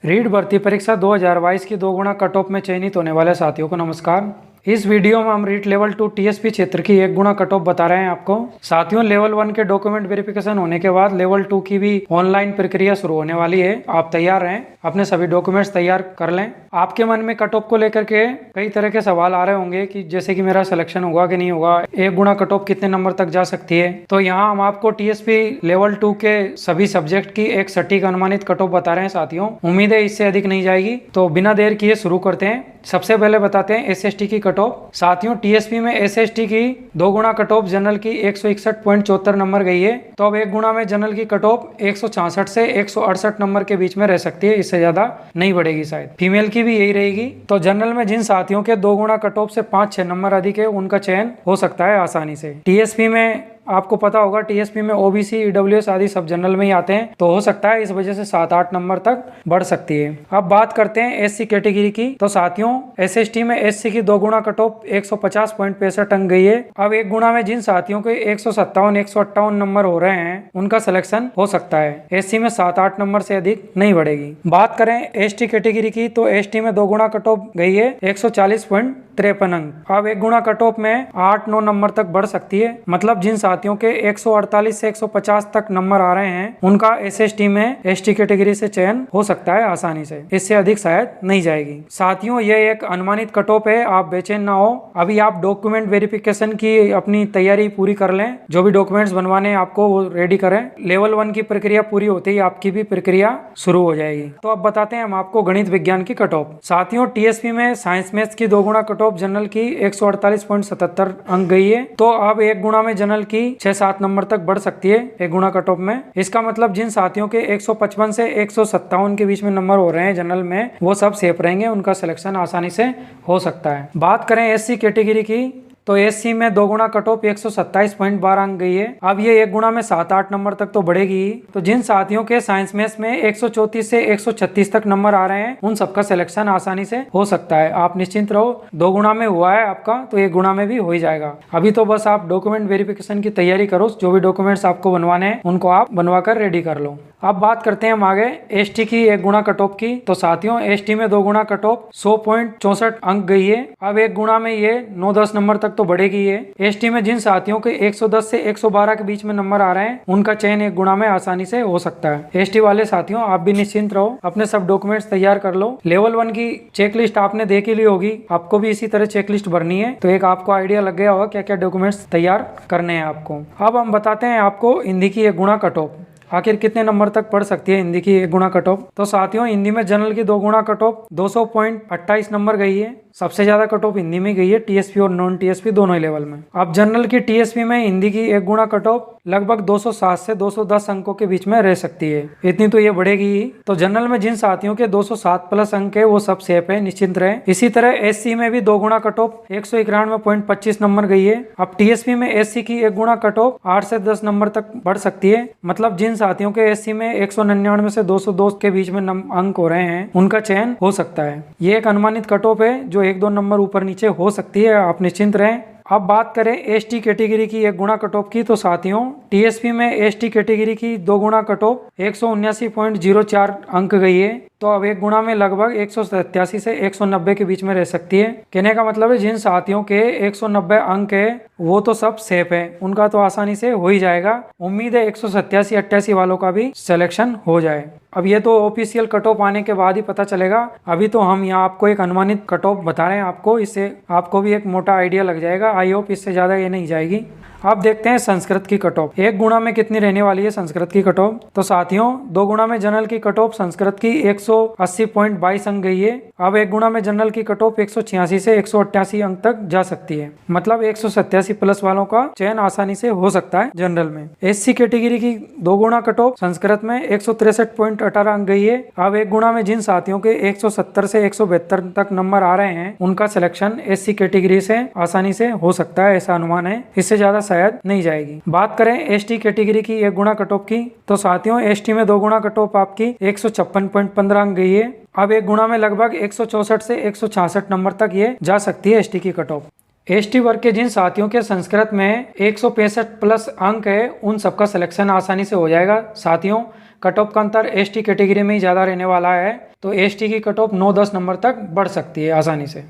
रीट भर्ती परीक्षा 2022 की 2 गुना कट ऑफ में चयनित होने वाले साथियों को नमस्कार। इस वीडियो में हम रीट लेवल 2 टीएसपी क्षेत्र की 1 गुना कट ऑफ बता रहे हैं आपको। साथियों, लेवल 1 के डॉक्यूमेंट वेरिफिकेशन होने के बाद लेवल 2 की भी ऑनलाइन प्रक्रिया शुरू होने वाली है। आप तैयार रहें, अपने सभी डॉक्यूमेंट्स तैयार कर लें। आपके मन में कट ऑफ को लेकर के कई तरह के सवाल आ रहे होंगे कि जैसे कि मेरा सिलेक्शन होगा कि नहीं होगा, 1 गुना कट ऑफ कितने नंबर तक जा सकती है। तो यहाँ हम आपको टीएसपी लेवल 2 के सभी सब्जेक्ट की एक सटीक अनुमानित कट ऑफ बता रहे हैं साथियों। उम्मीद है इससे अधिक नहीं जाएगी। तो बिना देर किए शुरू करते हैं। सबसे पहले बताते हैं एसएसटी की कट ऑफ। साथियों, टीएसपी में एसएसटी की 2 गुना कट ऑफ जनरल की 161.74 नंबर गई है। तो अब 1 गुना में जनरल की कट ऑफ 166 से 168 नंबर के बीच में रह सकती है, इससे ज्यादा नहीं बढ़ेगी। शायद फीमेल की भी यही रहेगी। तो जनरल में जिन साथियों के 2 गुना कट ऑफ से 5-6 नंबर अधिक है, उनका चयन हो सकता है आसानी से। टीएसपी में आपको पता होगा, टीएसपी में ओबीसी, ईडब्ल्यूएस आदि सब जनरल में ही आते हैं, तो हो सकता है इस वजह से 7-8 नंबर तक बढ़ सकती है। अब बात करते हैं एससी कैटेगरी की। तो साथियों, एसएसटी में एससी की 2 गुना कट ऑफ 150.65 अंक गई है। अब 1 गुना में जिन साथियों के 157-158 नंबर हो रहे हैं, उनका सिलेक्शन हो सकता है। एससी में 7-8 नंबर से अधिक नहीं बढ़ेगी। बात करें एसटी कैटेगरी की, तो एसटी में 2 गुना कट ऑफ गई है 140.53 अंक। अब 1 गुना कट ऑफ में 8-9 नंबर तक बढ़ सकती है। मतलब जिन साथियों के 148 से 150 तक नंबर आ रहे हैं, उनका एसएसटी में एसटी कैटेगरी से चयन हो सकता है आसानी से। इससे अधिक शायद नहीं जाएगी। साथियों, यह एक अनुमानित कट ऑफ है, आप बेचैन ना हो। अभी आप डॉक्यूमेंट वेरिफिकेशन की अपनी तैयारी पूरी कर लें। जो भी डॉक्यूमेंट्स बनवाने आपको वो रेडी करें। लेवल 1 की प्रक्रिया पूरी होते ही आपकी भी प्रक्रिया शुरू हो जाएगी। तो अब बताते हैं हम आपको गणित विज्ञान की कट ऑफ। साथियों, टीएसपी में साइंस मैथ्स की 2 गुना कट ऑफ जनरल की 148.77 अंक गई है। तो अब 1 गुना में जनरल की 6-7 नंबर तक बढ़ सकती है 1 गुना कट ऑफ में। इसका मतलब जिन साथियों के 155 से 157 के बीच में नंबर हो रहे हैं जनरल में, वो सब सेफ रहेंगे, उनका सिलेक्शन आसानी से हो सकता है। बात करें एससी कैटेगरी की, तो एससी में 2 गुना कट ऑफ 127.12 अंक गई है। अब ये 1 गुना में 7-8 नंबर तक तो बढ़ेगी। तो जिन साथियों के साइंस मैथ्स में 134 से 136 तक नंबर आ रहे हैं, उन सबका सिलेक्शन आसानी से हो सकता है। आप निश्चिंत रहो, 2 गुना में हुआ है आपका, तो 1 गुना में भी हो ही जाएगा। अभी तो बस आप डॉक्यूमेंट वेरिफिकेशन की तैयारी करो। जो भी डॉक्यूमेंट्स आपको बनवाने हैं, उनको आप बनवा कर रेडी कर लो। अब बात करते हैं हम आगे एसटी की 1 गुना कट ऑफ की। तो साथियों, एसटी में 2 गुना कट ऑफ 100.64 अंक गई है। अब 1 गुना में ये 9-10 नंबर तक तो बढ़ेगी है। एसटी में जिन साथियों के 110 से 112 के बीच में नंबर आ रहे हैं, उनका चयन 1 गुना में आसानी से हो सकता है। एसटी वाले साथियों, आप भी निश्चिंत रहो, अपने सब डॉक्यूमेंट्स तैयार कर लो। लेवल 1 की चेकलिस्ट आपने देख ही ली होगी, आपको भी इसी तरह चेकलिस्ट भरनी है। तो एक आपको आइडिया लग गया होगा क्या क्या डॉक्यूमेंट्स तैयार करने हैं आपको। अब हम बताते हैं आपको हिंदी की 1 गुना कट ऑफ आखिर कितने नंबर तक पढ़ सकती है हिंदी की 1 गुना कट ऑफ। तो साथियों, हिंदी में जनरल की 2 गुना कट ऑफ 200.28 नंबर गई है। सबसे ज्यादा कट ऑफ हिंदी में गई है, टीएसपी और नॉन टीएसपी दोनों ही लेवल में। अब जनरल की टीएसपी में हिंदी की 1 गुना कट ऑफ लगभग 207 से 210 अंकों के बीच में रह सकती है। इतनी तो ये बढ़ेगी ही। तो जनरल में जिन साथियों के 207 प्लस अंक है, वो सब सेफ है, निश्चिंत रहे। इसी तरह एससी में भी 2 गुना कट ऑफ 191.25 नंबर गई है। अब टीएसपी में एससी की 1 गुना कट ऑफ 8 से 10 नंबर तक बढ़ सकती है। मतलब जिन साथियों के एससी में 199 से 202 के बीच में अंक हो रहे हैं, उनका चयन हो सकता है। ये एक अनुमानित कट ऑफ है जो 1-2 नंबर ऊपर नीचे हो सकती है, आप निश्चिंत रहें। अब बात करें एसटी कैटेगरी की 1 गुना कट ऑफ की। तो साथियों, टीएसपी में एसटी कैटेगरी की 2 गुना कट ऑफ 179.04 अंक गई है। तो अब 1 गुना में लगभग 187 से 190 के बीच में रह सकती है। कहने का मतलब है जिन साथियों के 190 अंक है, वो तो सब सेफ है, उनका तो आसानी से हो ही जाएगा। उम्मीद है 187-88 वालों का भी सिलेक्शन हो जाए। अब ये तो ऑफिशियल कट ऑफ आने के बाद ही पता चलेगा। अभी तो हम यहाँ आपको एक अनुमानित कट ऑफ बता रहे हैं आपको, इससे आपको भी एक मोटा आइडिया लग जाएगा। आई होप इससे ज्यादा ये नहीं जाएगी। अब देखते हैं संस्कृत की कट ऑफ 1 गुना में कितनी रहने वाली है संस्कृत की कट ऑफ। तो साथियों, 2 गुना में जनरल की कट ऑफ संस्कृत की 180.22 अंक गई है। अब 1 गुना में जनरल की कट ऑफ 186 से 188 अंक तक जा सकती है। मतलब 187 प्लस वालों का चयन आसानी से हो सकता है जनरल में। एससी कैटेगरी की 2 गुना कट ऑफ संस्कृत में 163.18 अंक गई है। अब 1 गुना में जिन साथियों के 170 से 172 तक नंबर आ रहे हैं, उनका सिलेक्शन एससी कैटेगरी से आसानी से हो सकता है, ऐसा अनुमान है। इससे ज्यादा शायद नहीं जाएगी। बात करें एसटी कैटेगरी की 1 गुना कट ऑफ की। तो साथियों, एसटी में 2 गुना कट ऑफ आपकी 156.15 अंक गई है। अब 1 गुना में लगभग 164 से 166 नंबर तक ये जा सकती है एसटी की कट ऑफ। एसटी वर्ग के जिन साथियों के संस्कृत में 165 प्लस अंक है, उन सबका सिलेक्शन आसानी से हो जाएगा। साथियों, कट ऑफ का अंतर एसटी कैटेगरी में ही ज़्यादा रहने वाला है, तो एसटी की कट ऑफ 9-10 नंबर तक बढ़ सकती है आसानी से।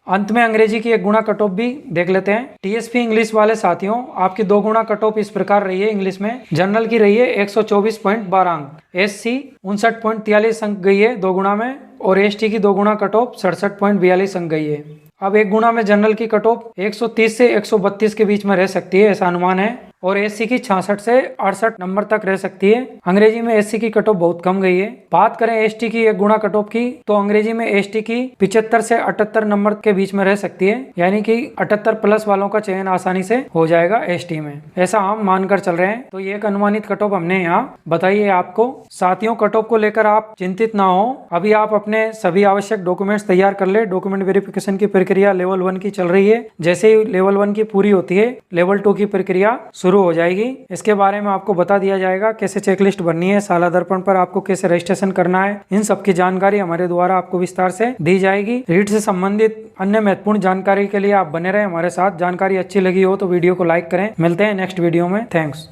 अंत में अंग्रेजी की 1 गुना कट ऑफ भी देख लेते हैं। टीएसपी इंग्लिश वाले साथियों, आपकी 2 गुना कट ऑफ इस प्रकार रही है। इंग्लिश में जनरल की रही है 124.12 अंक, एससी 59.43 अंक गई है 2 गुना में, और एसटी की 2 गुना कट ऑफ 67.42 अंक गई है। अब 1 गुना में जनरल की कट ऑफ 130 से 132 के बीच में रह सकती है, ऐसा अनुमान है, और एससी की 66 से 68 नंबर तक रह सकती है। अंग्रेजी में एससी की कट ऑफ बहुत कम गई है। बात करें एसटी की 1 गुना कट ऑफ की, तो अंग्रेजी में एसटी की 75 से 78 नंबर के बीच में रह सकती है, यानी कि 78 प्लस वालों का चयन आसानी से हो जाएगा एसटी में, ऐसा हम मानकर चल रहे हैं। तो ये एक अनुमानित कट ऑफ हमने यहाँ बताई है आपको। साथियों, कट ऑफ को लेकर आप चिंतित ना हो, अभी आप अपने सभी आवश्यक डॉक्यूमेंट्स तैयार कर ले। डॉक्यूमेंट वेरिफिकेशन की प्रक्रिया लेवल 1 की चल रही है। जैसे ही लेवल 1 की पूरी होती है, लेवल 2 की प्रक्रिया शुरू हो जाएगी। इसके बारे में आपको बता दिया जाएगा कैसे चेकलिस्ट भरनी है, साला दर्पण पर आपको कैसे रजिस्ट्रेशन करना है, इन सब की जानकारी हमारे द्वारा आपको विस्तार से दी जाएगी। रीट से संबंधित अन्य महत्वपूर्ण जानकारी के लिए आप बने रहे हमारे साथ। जानकारी अच्छी लगी हो तो वीडियो को लाइक करें। मिलते हैं नेक्स्ट वीडियो में। थैंक्स।